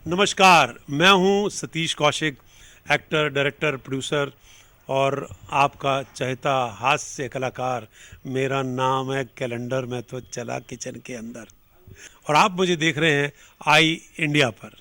नमस्कार, मैं हूं Satish Kaushik, actor, director, producer और आपका चहेता हास्य कलाकार। मेरा नाम है कैलेंडर, मैं तो चला किचन के अंदर और आप मुझे देख रहे हैं आई इंडिया पर।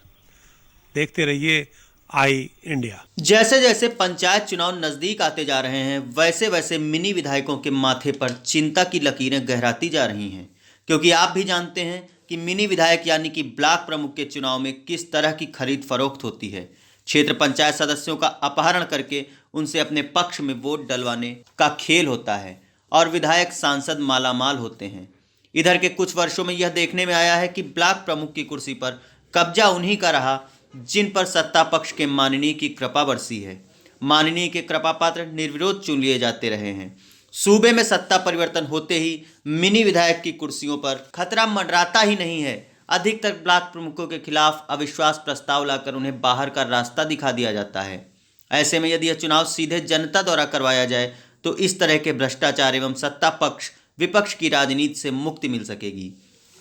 देखते रहिए आई इंडिया। जैसे जैसे पंचायत चुनाव नजदीक आते जा रहे हैं, वैसे वैसे मिनी विधायकों के माथे पर चिंता की लकीरें गहराती जा रही हैं। क्योंकि आप भी जानते हैं कि मिनी विधायक यानी कि ब्लॉक प्रमुख के चुनाव में किस तरह की खरीद फरोख्त होती है। क्षेत्र पंचायत सदस्यों का अपहरण करके उनसे अपने पक्ष में वोट डलवाने का खेल होता है और विधायक सांसद मालामाल होते हैं। इधर के कुछ वर्षों में यह देखने में आया है कि ब्लॉक प्रमुख की कुर्सी पर कब्जा उन्हीं का रहा जिन पर सत्ता पक्ष के माननीय की कृपा बरसी है। माननीय के कृपा पात्र निर्विरोध चुन लिए जाते रहे हैं। सूबे में सत्ता परिवर्तन होते ही मिनी विधायक की कुर्सियों पर खतरा मंडराता ही नहीं है। अधिकतर ब्लॉक प्रमुखों के खिलाफ अविश्वास प्रस्ताव लाकर उन्हें बाहर का रास्ता दिखा दिया जाता है। ऐसे में यदि यह चुनाव सीधे जनता द्वारा करवाया जाए तो इस तरह के भ्रष्टाचार एवं सत्ता पक्ष विपक्ष की राजनीति से मुक्ति मिल सकेगी।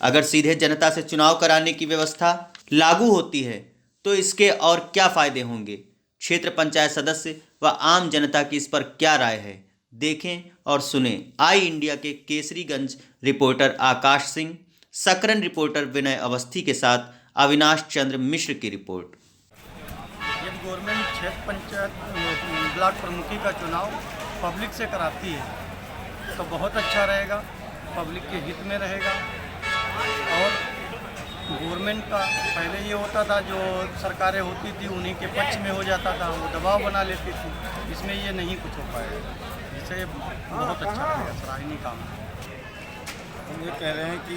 अगर सीधे जनता से चुनाव कराने की व्यवस्था लागू होती है तो इसके और क्या फायदे होंगे। क्षेत्र पंचायत सदस्य व आम जनता की इस पर क्या राय है, देखें और सुने आई इंडिया के केसरीगंज रिपोर्टर आकाश सिंह, सकरन रिपोर्टर विनय अवस्थी के साथ अविनाश चंद्र मिश्र की रिपोर्ट। जब गवर्नमेंट क्षेत्र पंचायत ब्लॉक प्रमुखी का चुनाव पब्लिक से कराती है तो बहुत अच्छा रहेगा, पब्लिक के हित में रहेगा। और गवर्नमेंट का पहले ये होता था, जो सरकारें होती थी उन्हीं के पक्ष में हो जाता था, वो दबाव बना लेती थी। इसमें ये नहीं कुछ हो पाएगा, जिससे बहुत अच्छा रहेगा, सराहनीय काम है। हम ये कह रहे हैं कि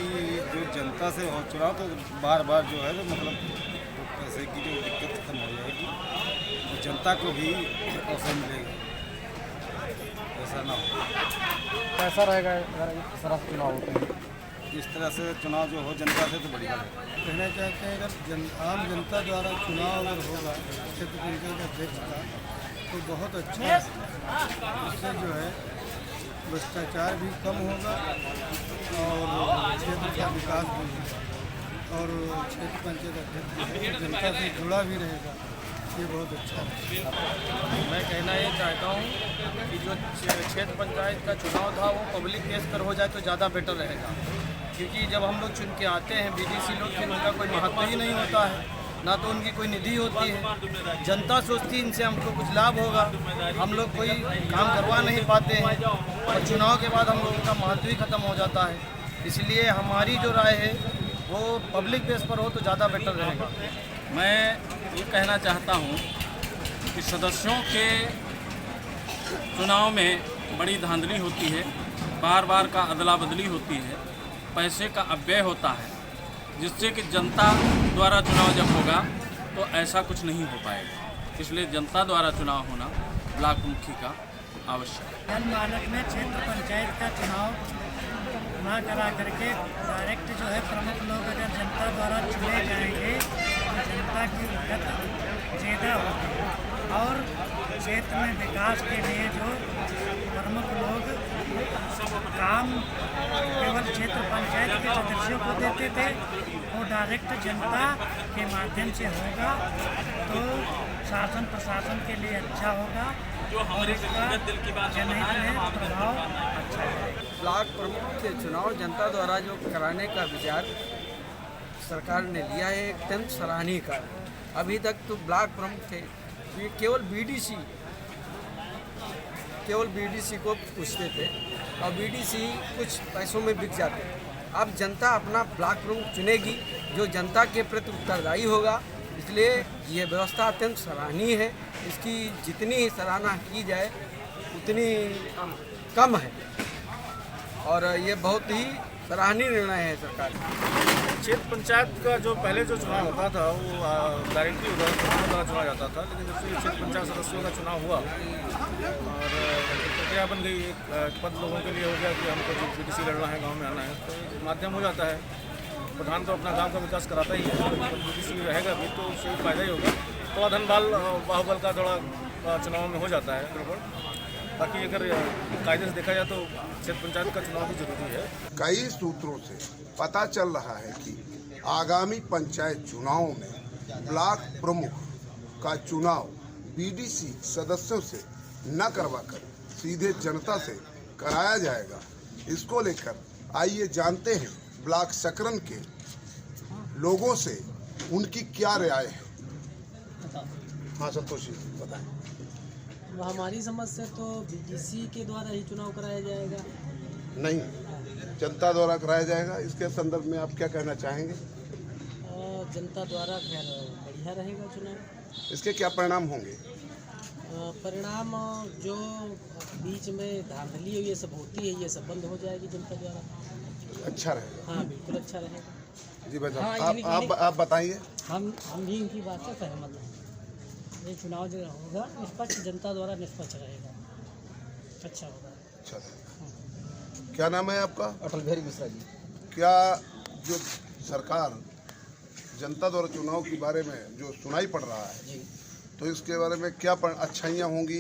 जो जनता से हो चुनाव तो बार बार जो है तो मतलब पैसे की जो दिक्कत खत्म हो जाएगी, तो जनता को भी अवसर मिलेगा, ऐसा ना हो। कैसा रहेगा अगर इस तरह चुनाव होते हैं? इस तरह से चुनाव जो हो जनता से तो बढ़िया है। कहना चाहते हैं अगर आम जनता द्वारा चुनाव अगर होगा क्षेत्र पंचायत अध्यक्ष का तो बहुत अच्छा है। इससे जो है भ्रष्टाचार भी कम होगा और क्षेत्र का विकास भी होगा और क्षेत्र पंचायत अध्यक्ष जनता से जुड़ा भी रहेगा, ये बहुत अच्छा है। मैं कहना ये चाहता हूँ कि जो क्षेत्र पंचायत का चुनाव था वो पब्लिक बेस पर हो जाए तो ज़्यादा बेटर रहेगा। क्योंकि जब हम लोग चुन के आते हैं बीडीसी लोग, फिर उनका कोई महत्व ही नहीं होता है, ना तो उनकी कोई निधि होती है। जनता सोचती है इनसे हमको कुछ लाभ होगा, हम लोग कोई काम करवा नहीं पाते हैं और चुनाव के बाद हम लोगों का महत्व ही खत्म हो जाता है। इसलिए हमारी जो राय है वो पब्लिक बेस पर हो तो ज़्यादा बेटर रहेगा। मैं ये कहना चाहता हूँ कि सदस्यों के चुनाव में बड़ी धांधली होती है, बार बार का अदला बदली होती है, पैसे का अपव्यय होता है, जिससे कि जनता द्वारा चुनाव जब होगा तो ऐसा कुछ नहीं हो पाएगा। इसलिए जनता द्वारा चुनाव होना ब्लॉक मुखी का आवश्यक है। जनमानस में क्षेत्र पंचायत का चुनाव ना करा करके डायरेक्ट जो है प्रमुख लोग अगर जनता द्वारा चुने जाएंगे तो जनता की उन्नत ज़्यादा होगी और क्षेत्र में विकास के लिए जो प्रमुख लोग काम केवल क्षेत्र पंचायत के सदस्यों को देते थे वो डायरेक्ट जनता के माध्यम से होगा तो शासन प्रशासन के लिए अच्छा होगा और इसका जनहित में प्रभाव अच्छा है। ब्लॉक प्रमुख के चुनाव जनता द्वारा जो कराने का विचार सरकार ने लिया है अत्यंत सराहनीय कार्य। अभी तक तो ब्लॉक प्रमुख थे ये केवल बीडीसी को पूछते थे और बीडीसी कुछ पैसों में बिक जाते। अब जनता अपना ब्लॉक प्रमुख चुनेगी जो जनता के प्रति उत्तरदायी होगा, इसलिए ये व्यवस्था अत्यंत सराहनीय है। इसकी जितनी सराहना की जाए उतनी कम है और ये बहुत ही सराहनीय निर्णय है सरकार का। क्षेत्र पंचायत का जो पहले जो चुनाव होता था वो डायरेक्टली द्वारा चुना जाता था, लेकिन जब से क्षेत्र पंचायत सदस्यों का चुनाव हुआ और प्रक्रिया बन गई, एक पद लोगों के लिए हो गया कि हमको जो बीडीसी लड़ना है, गांव में आना है, तो माध्यम हो जाता है। प्रधान तो अपना गांव का विकास कराता ही है, बीडीसी रहेगा भी तो उससे फायदा ही होगा। थोड़ा धनबल बाहुबल का थोड़ा चुनाव में हो जाता है गड़बड़। बाकी अगर कायदे से देखा जाए तो क्षेत्र पंचायत का चुनाव भी जरूरी है। कई सूत्रों से पता चल रहा है कि आगामी पंचायत चुनाव में ब्लॉक प्रमुख का चुनाव बीडीसी सदस्यों से न करवाकर सीधे जनता से कराया जाएगा। इसको लेकर आइए जानते हैं ब्लॉक सकरन के लोगों से उनकी क्या राय है। हाँ संतोष जी बताएं। हमारी समझ से तो बीडीसी के द्वारा ही चुनाव कराया जाएगा। नहीं, जनता द्वारा कराया जाएगा। इसके संदर्भ में आप क्या कहना चाहेंगे? जनता द्वारा खैर बढ़िया रहेगा चुनाव। इसके क्या परिणाम होंगे? परिणाम जो बीच में धांधली ये सब होती है ये सब बंद हो जाएगी जनता द्वारा। अच्छा रहेगा। हाँ बिल्कुल अच्छा रहेगा। जी भाई आप बताइए। हम भी इनकी बात से सहमत हैं। ये चुनाव जो होगा निष्पक्ष, जनता द्वारा निष्पक्ष रहेगा, अच्छा होगा। अच्छा, क्या नाम है आपका? अटल बिहारी मिश्रा जी। क्या जो सरकार जनता द्वारा चुनाव के बारे में जो सुनाई पड़ रहा है जी, तो इसके बारे में क्या अच्छाइयाँ होंगी,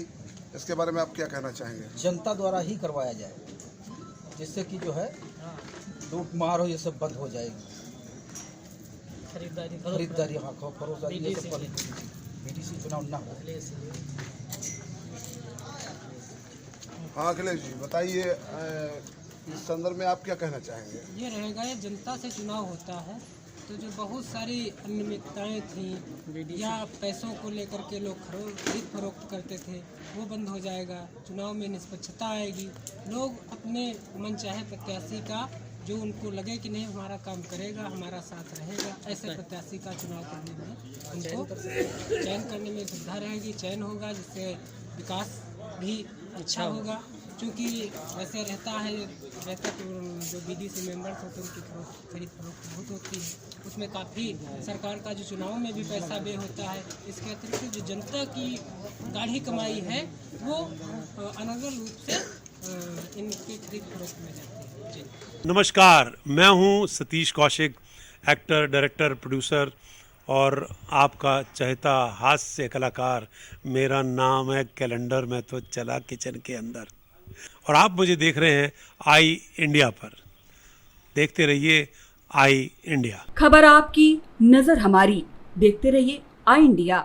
इसके बारे में आप क्या कहना चाहेंगे? जनता द्वारा ही करवाया जाए, जिससे कि जो है लूट मार हो ये सब बंद हो जाएगी। खरीदारी हाँ फरोख्त ये सब बीडीसी चुनाव ना हो। हाँ अखिलेश जी बताइए, इस संदर्भ में आप क्या कहना चाहेंगे? ये रहेगा, ये जनता से चुनाव होता है तो जो बहुत सारी अनियमितताएँ थी या पैसों को लेकर के लोग खरीद फरोख्त करते थे वो बंद हो जाएगा। चुनाव में निष्पक्षता आएगी। लोग अपने मनचाहे प्रत्याशी का जो उनको लगे कि नहीं हमारा काम करेगा, हमारा साथ रहेगा, ऐसे प्रत्याशी का चुनाव करने में उनको चयन करने में सुविधा रहेगी, चयन होगा, जिससे विकास भी अच्छा होगा। क्योंकि वैसे रहता तो जो बीडीसी मेंबर्स होते हैं उनकी खरीद फरोख्त बहुत होती है, उसमें काफ़ी सरकार का जो चुनाव में भी पैसा व्यय होता है। इसके अतिरिक्त जो जनता की गाढ़ी कमाई है वो अनर्गल रूप से इनके खरीद फरोख्त में जाती है। जी नमस्कार, मैं हूं Satish Kaushik, actor, director, producer और आपका चहेता हास्य कलाकार। मेरा नाम है कैलेंडर, मैं तो चला किचन के अंदर। और आप मुझे देख रहे हैं आई इंडिया पर। देखते रहिए आई इंडिया। खबर आपकी, नजर हमारी। देखते रहिए आई इंडिया।